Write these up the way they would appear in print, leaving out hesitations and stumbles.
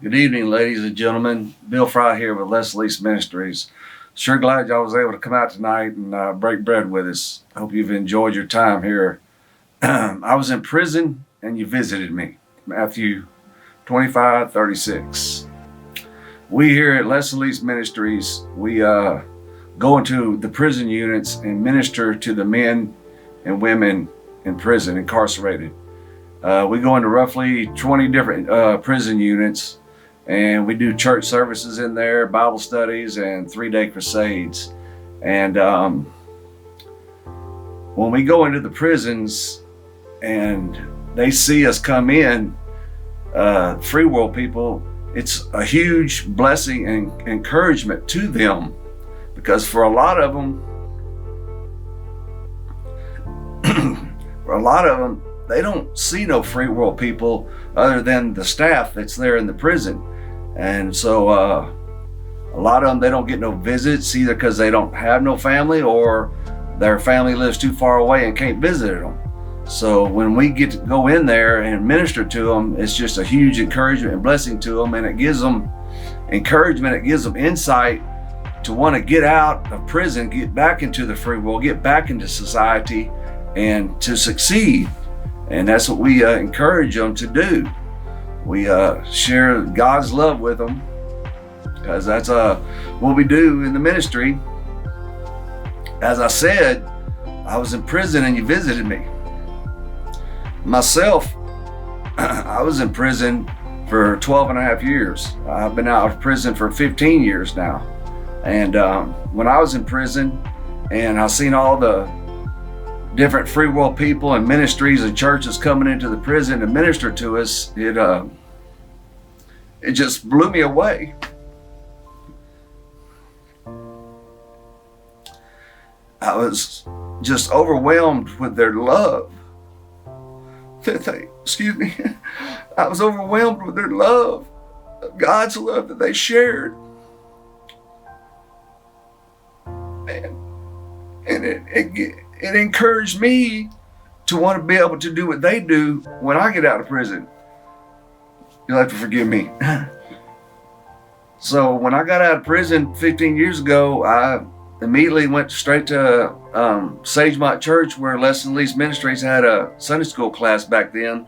Good evening, ladies and gentlemen. Bill Fry here with Les Lease Ministries. Sure glad y'all was able to come out tonight and break bread with us. Hope you've enjoyed your time here. I was in prison and you visited me. Matthew 25:36. We here at Les Lease Ministries, we go into the prison units and minister to the men and women in prison, incarcerated. We go into roughly 20 different prison units, and we do church services in there, Bible studies, and 3-day crusades. And when we go into the prisons and they see us come in, free world people, it's a huge blessing and encouragement to them, because for a lot of them, they don't see no free world people other than the staff that's there in the prison. And so a lot of them, they don't get no visits, either because they don't have no family or their family lives too far away and can't visit them. So when we get to go in there and minister to them, it's just a huge encouragement and blessing to them, and it gives them encouragement, it gives them insight to want to get out of prison, get back into the free world, get back into society, and to succeed. And that's what we encourage them to do. We share God's love with them, because that's what we do in the ministry. As I said, I was in prison and you visited me. Myself, I was in prison for 12 and a half years. I've been out of prison for 15 years now. And when I was in prison and I seen all the different free world people and ministries and churches coming into the prison to minister to us, it just blew me away. I was just overwhelmed with their love. I was overwhelmed with their love, God's love that they shared. And it encouraged me to want to be able to do what they do when I get out of prison. You'll have to forgive me. So when I got out of prison 15 years ago, I immediately went straight to Sagemont Church, where Les Lease Ministries had a Sunday school class back then.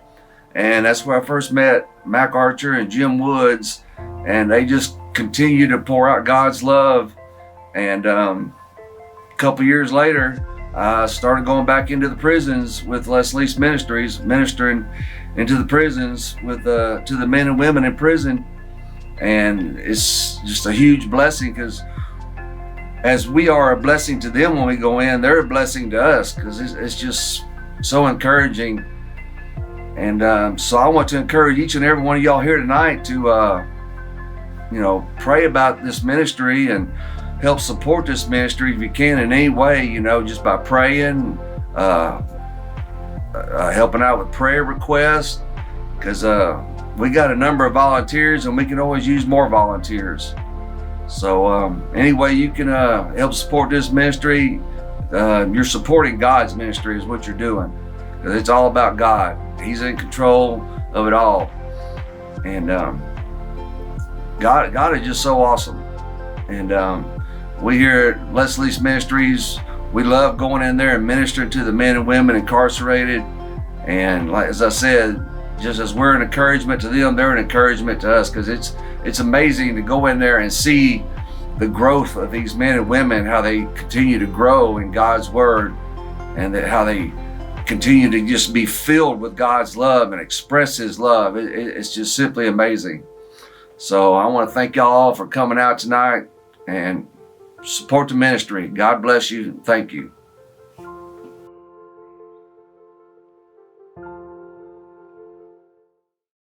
And that's where I first met Mac Archer and Jim Woods. And they just continued to pour out God's love. And a couple years later, I started going back into the prisons with Les Lease Ministries, ministering into the prisons with to the men and women in prison. And it's just a huge blessing, because as we are a blessing to them when we go in, they're a blessing to us, because it's just so encouraging. And so I want to encourage each and every one of y'all here tonight to pray about this ministry and help support this ministry if you can in any way, just by praying, helping out with prayer requests, because we got a number of volunteers and we can always use more volunteers. So any way you can help support this ministry, you're supporting God's ministry is what you're doing, because it's all about God. He's in control of it all. And God is just so awesome. And we here at Les Lease Ministries, we love going in there and ministering to the men and women incarcerated. And as I said, just as we're an encouragement to them, they're an encouragement to us, because it's amazing to go in there and see the growth of these men and women, how they continue to grow in God's word, and how they continue to just be filled with God's love and express His love. It's just simply amazing. So I want to thank y'all for coming out tonight and support the ministry. God bless you. Thank you.